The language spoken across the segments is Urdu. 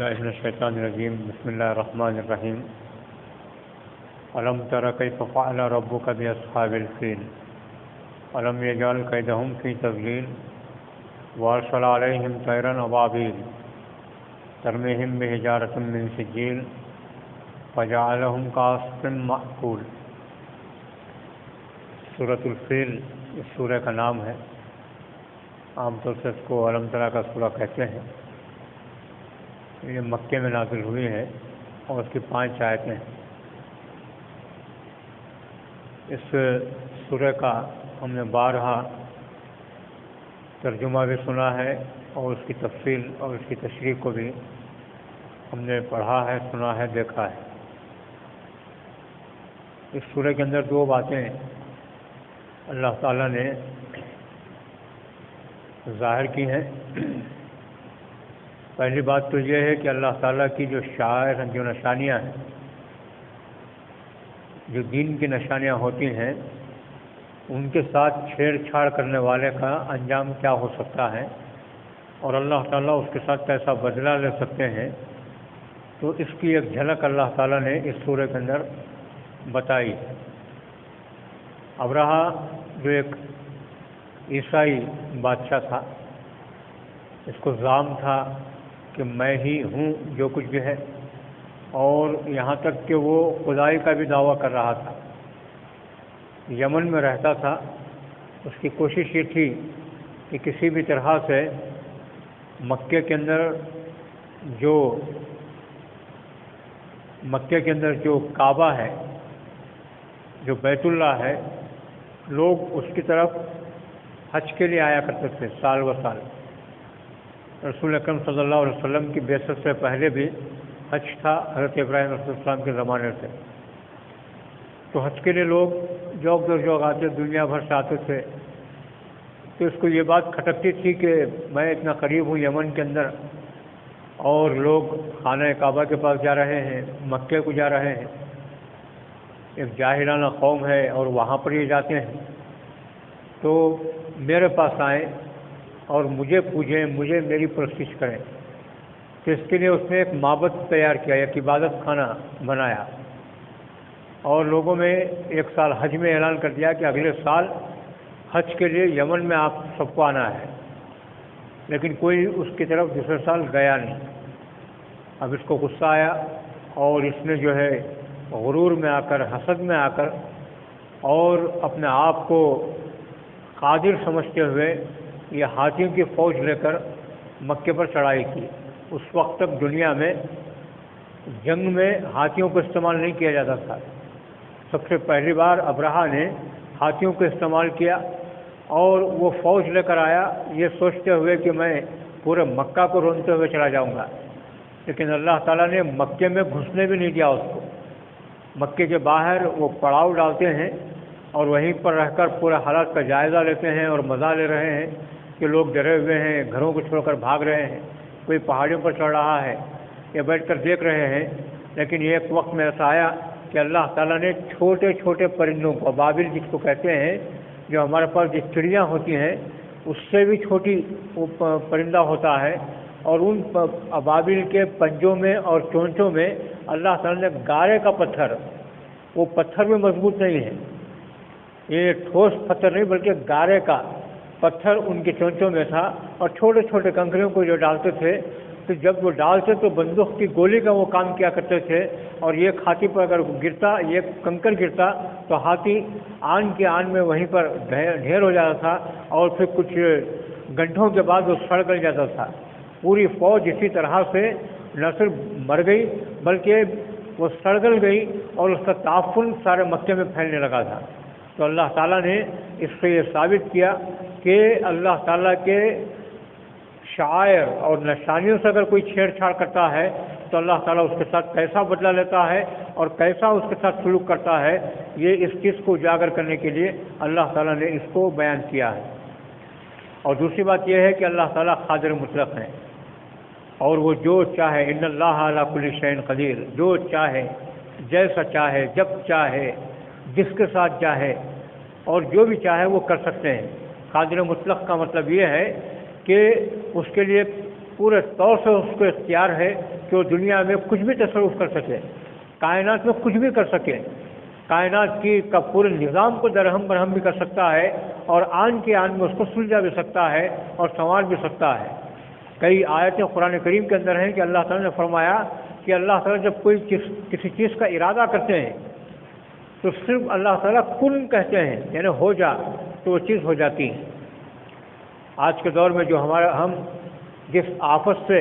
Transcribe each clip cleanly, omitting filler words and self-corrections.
باللہ من الشیطان الرجیم بسم اللہ الرحمن الرحیم الم تر کیف فعل ربک باصحاب الفیل الم یجعل کیدہم فی تضلیل وارسل علیہم طیرا ابابیل ترمیہم بحجارۃ من سجیل فجعلہم کعصف مأکول۔ سورۃ الفیل اس سورہ کا نام ہے، عام طور سے اس کو الم تر کا سورہ کہتے ہیں۔ یہ مکے میں نازل ہوئی ہے اور اس کی 5 آیتیں ہیں۔ اس سورہ کا ہم نے بارہا ترجمہ بھی سنا ہے اور اس کی تفصیل اور اس کی تشریح کو بھی ہم نے پڑھا ہے، سنا ہے، دیکھا ہے۔ اس سورہ کے اندر 2 باتیں اللہ تعالیٰ نے ظاہر کی ہیں۔ پہلی بات تو یہ ہے کہ اللہ تعالیٰ کی جو شعائر جو نشانیاں ہیں، جو دین کی نشانیاں ہوتی ہیں، ان کے ساتھ چھیڑ چھاڑ کرنے والے کا انجام کیا ہو سکتا ہے اور اللہ تعالیٰ اس کے ساتھ کیسا بدلہ لے سکتے ہیں، تو اس کی ایک جھلک اللہ تعالیٰ نے اس سورہ کے اندر بتائی۔ ابرہہ جو ایک عیسائی بادشاہ تھا، اس کو زعم تھا کہ میں ہی ہوں جو کچھ بھی ہے، اور یہاں تک کہ وہ خدائی کا بھی دعویٰ کر رہا تھا۔ یمن میں رہتا تھا، اس کی کوشش یہ تھی کہ کسی بھی طرح سے مکے کے اندر جو کعبہ ہے، جو بیت اللہ ہے، لوگ اس کی طرف حج کے لیے آیا کرتے تھے سال و سال۔ رسول اکرم صلی اللہ علیہ وسلم کی بعثت سے پہلے بھی حج تھا، حضرت ابراہیم علیہ السلام کے زمانے سے۔ تو حج کے لیے لوگ جوگ در جوگ آتے، دنیا بھر سے آتے تھے۔ تو اس کو یہ بات کھٹکتی تھی کہ میں اتنا قریب ہوں یمن کے اندر، اور لوگ خانہ کعبہ کے پاس جا رہے ہیں، مکے کو جا رہے ہیں، ایک جاہلانہ قوم ہے اور وہاں پر یہ جاتے ہیں، تو میرے پاس آئیں اور مجھے پوجیں، مجھے میری پرستش کریں۔ تو اس کے لیے اس نے ایک معبد تیار کیا، ایک عبادت خانہ بنایا، اور لوگوں میں 1 سال حج میں اعلان کر دیا کہ اگلے سال حج کے لیے یمن میں آپ سب کو آنا ہے۔ لیکن کوئی اس کی طرف دوسرے سال گیا نہیں۔ اب اس کو غصہ آیا اور اس نے جو ہے غرور میں آ کر، حسد میں آ کر، اور اپنے آپ کو قادر سمجھتے ہوئے یہ ہاتھیوں کی فوج لے کر مکے پر چڑھائی کی۔ اس وقت تک دنیا میں جنگ میں ہاتھیوں کو استعمال نہیں کیا جاتا تھا۔ سب سے پہلی بار ابرہہ نے ہاتھیوں کو استعمال کیا، اور وہ فوج لے کر آیا یہ سوچتے ہوئے کہ میں پورے مکہ کو رونتے ہوئے چلا جاؤں گا۔ لیکن اللہ تعالیٰ نے مکے میں گھسنے بھی نہیں دیا اس کو۔ مکے کے باہر وہ پڑاؤ ڈالتے ہیں اور وہیں پر رہ کر پورے حالات کا جائزہ لیتے ہیں اور مزہ لے رہے ہیں کہ لوگ ڈرے ہوئے ہیں، گھروں کو چھوڑ کر بھاگ رہے ہیں، کوئی پہاڑیوں پر چڑھ رہا ہے، یہ بیٹھ کر دیکھ رہے ہیں۔ لیکن یہ ایک وقت میں ایسا آیا کہ اللہ تعالیٰ نے چھوٹے چھوٹے پرندوں کو، ابابیل جس کو کہتے ہیں، جو ہمارے پاس جو چڑیاں ہوتی ہیں اس سے بھی چھوٹی وہ پرندہ ہوتا ہے، اور ان ابابیل کے پنجوں میں اور چونچوں میں اللہ تعالیٰ نے گارے کا پتھر، وہ پتھر بھی مضبوط نہیں ہے، یہ ٹھوس پتھر نہیں بلکہ گارے کا پتھر ان کے چونچوں میں تھا، اور چھوٹے چھوٹے کنکریوں کو جو ڈالتے تھے، تو جب وہ ڈالتے تو بندوق کی گولی کا وہ کام کیا کرتے تھے، اور یہ ہاتھی پر اگر گرتا، یہ کنکر گرتا تو ہاتھی آن کے آن میں وہیں پر ڈھیر ہو جاتا تھا، اور پھر کچھ گھنٹوں کے بعد وہ سڑ گل جاتا تھا۔ پوری فوج اسی طرح سے نہ صرف مر گئی بلکہ وہ سڑ گل گئی، اور اس کا تعفن سارے مکے میں پھیلنے لگا تھا۔ تو اللہ تعالیٰ نے اس سے یہ ثابت کیا کہ اللہ تعالیٰ کے شعائر اور نشانیوں سے اگر کوئی چھیڑ چھاڑ کرتا ہے تو اللہ تعالیٰ اس کے ساتھ کیسا بدلہ لیتا ہے اور کیسا اس کے ساتھ سلوک کرتا ہے، یہ اس چیز کو اجاگر کرنے کے لیے اللہ تعالیٰ نے اس کو بیان کیا ہے۔ اور دوسری بات یہ ہے کہ اللہ تعالیٰ قادر مطلق ہیں، اور وہ جو چاہے، ان اللہ علی کل شیء قدیر، جو چاہے، جیسا چاہے، جب چاہے، جس کے ساتھ چاہے، اور جو بھی چاہے وہ کر سکتے ہیں۔ قادر مطلق کا مطلب یہ ہے کہ اس کے لیے پورے طور سے اس کو اختیار ہے کہ وہ دنیا میں کچھ بھی تصرف کر سکے، کائنات میں کچھ بھی کر سکے، کائنات کا پورے نظام کو درہم برہم بھی کر سکتا ہے، اور آن کے آن میں اس کو سلجھا بھی سکتا ہے اور سنوار بھی سکتا ہے۔ کئی آیتیں قرآن کریم کے اندر ہیں کہ اللہ تعالیٰ نے فرمایا کہ اللہ تعالیٰ جب کوئی کسی چیز کا ارادہ کرتے ہیں تو صرف اللہ تعالیٰ کن کہتے ہیں، یعنی ہو جا، تو وہ چیز ہو جاتی ہے۔ آج کے دور میں جو ہم جس آفت سے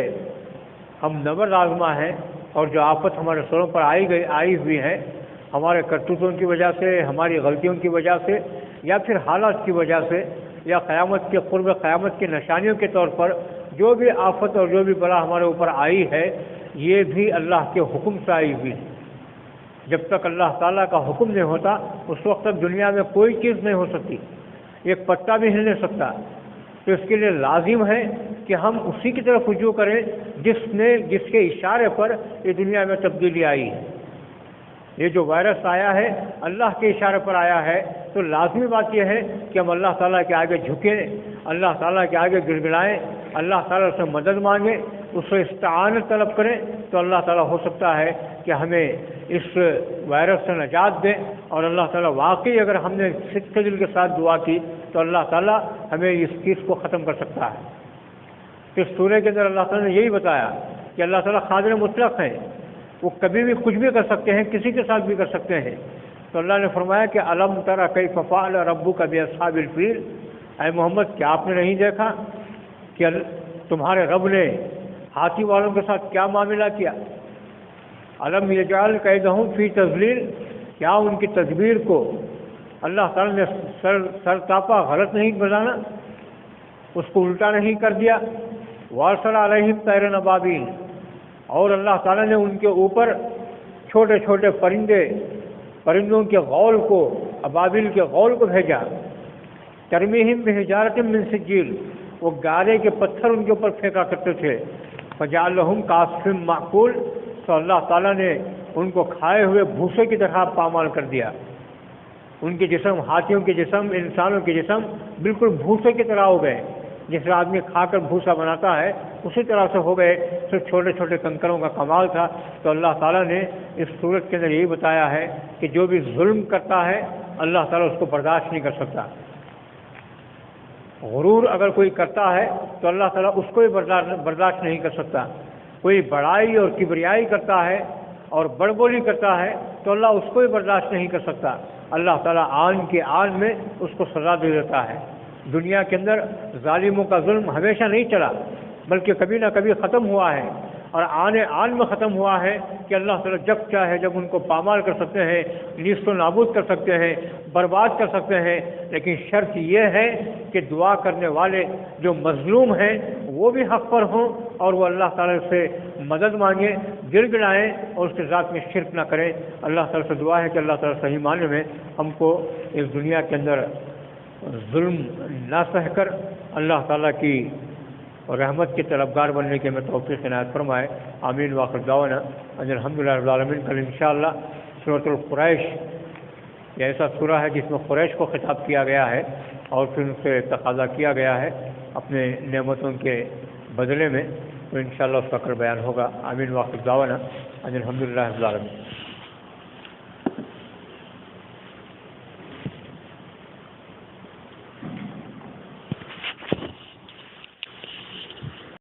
ہم نبرد آزما ہیں، اور جو آفت ہمارے سروں پر آئی ہوئی ہے، ہمارے کرتوتوں کی وجہ سے، ہماری غلطیوں کی وجہ سے، یا پھر حالات کی وجہ سے، یا قیامت کے قرب قیامت کی نشانیوں کے طور پر جو بھی آفت اور جو بھی بلا ہمارے اوپر آئی ہے، یہ بھی اللہ کے حکم سے آئی ہوئی ہے۔ جب تک اللہ تعالیٰ کا حکم نہیں ہوتا اس وقت تک دنیا میں کوئی چیز نہیں ہو سکتی، ایک پتا بھی ہل نہیں سکتا۔ تو اس کے لیے لازم ہے کہ ہم اسی کی طرف رجوع کریں جس کے اشارے پر یہ دنیا میں تبدیلی آئی ہے۔ یہ جو وائرس آیا ہے اللہ کے اشارے پر آیا ہے، تو لازمی بات یہ ہے کہ ہم اللہ تعالیٰ کے آگے جھکیں، اللہ تعالیٰ کے آگے گڑگڑائیں، اللہ تعالیٰ سے مدد مانگیں، اس سے استعانت طلب کریں، تو اللہ تعالیٰ ہو سکتا ہے کہ ہمیں اس وائرس سے نجات دیں۔ اور اللہ تعالیٰ واقعی اگر ہم نے سچے دل کے ساتھ دعا کی تو اللہ تعالیٰ ہمیں اس چیز کو ختم کر سکتا ہے۔ اس سورہ کے اندر اللہ تعالیٰ نے یہی بتایا کہ اللہ تعالیٰ قادر مطلق ہیں، وہ کبھی بھی کچھ بھی کر سکتے ہیں، کسی کے ساتھ بھی کر سکتے ہیں۔ تو اللہ نے فرمایا کہ الم تری کیف فعل ربک باصحاب الفیل، اے محمد کیا آپ نے نہیں دیکھا کہ تمہارے رب نے ہاتھی والوں کے ساتھ کیا معاملہ کیا؟ الم یجعل کیدہم فی تضلیل، کیا ان کی تدبیر کو اللہ تعالیٰ نے سر تاپا غلط نہیں بنانا، اس کو الٹا نہیں کر دیا؟ وارسل علیہم طیر ابابیل، اور اللہ تعالیٰ نے ان کے اوپر چھوٹے چھوٹے پرندوں کے غول کو، ابابیل کے غول کو بھیجا۔ ترمیہم بحجارۃ من سجیل، وہ گارے کے پتھر ان کے اوپر پھینکا کرتے تھے۔ فجعلہم کعصف مأکول، تو اللہ تعالیٰ نے ان کو کھائے ہوئے بھوسے کی طرح پامال کر دیا۔ ان کے جسم، ہاتھیوں کے جسم، انسانوں کے جسم بالکل بھوسے کی طرح ہو گئے، جس آدمی کھا کر بھوسا بناتا ہے اسی طرح سے ہو گئے، صرف چھوٹے چھوٹے کنکروں کا کمال تھا۔ تو اللہ تعالیٰ نے اس صورت کے اندر یہی بتایا ہے کہ جو بھی ظلم کرتا ہے اللہ تعالیٰ اس کو برداشت نہیں کر سکتا۔ غرور اگر کوئی کرتا ہے تو اللہ تعالیٰ اس کو بھی برداشت نہیں کر سکتا۔ کوئی بڑائی اور کبریائی کرتا ہے اور بڑبولی کرتا ہے تو اللہ اس کو بھی برداشت نہیں کر سکتا۔ اللہ تعالیٰ آن کے آن میں اس کو سزا دے دیتا ہے۔ دنیا کے اندر ظالموں کا ظلم ہمیشہ نہیں چلا، بلکہ کبھی نہ کبھی ختم ہوا ہے، اور آن میں ختم ہوا ہے کہ اللہ تعالیٰ جب چاہے جب ان کو پامال کر سکتے ہیں، نیست و نابود کر سکتے ہیں، برباد کر سکتے ہیں۔ لیکن شرط یہ ہے کہ دعا کرنے والے جو مظلوم ہیں وہ بھی حق پر ہوں، اور وہ اللہ تعالیٰ سے مدد مانگیں، گر گڑائیں، اور اس کے ذات میں شرک نہ کریں۔ اللہ تعالیٰ سے دعا ہے کہ اللہ تعالیٰ صحیح معنی میں ہم کو اس دنیا کے اندر ظلم نہ سہ کر اللہ تعالیٰ کی رحمت کے طلبگار بننے کے میں توفیق عنایت فرمائے۔ آمین۔ واخر دعوانا ان الحمدللہ رب العالمین۔ کل انشاءاللہ سورۃ القریش، یہ ایسا سورہ ہے جس میں قریش کو خطاب کیا گیا ہے اور پھر ان سے تقاضا کیا گیا ہے اپنے نعمتوں کے بدلے میں، تو انشاءاللہ اس کا کل بیان ہوگا۔ آمین۔ واخر دعوانا ان الحمدللہ رب العالمین۔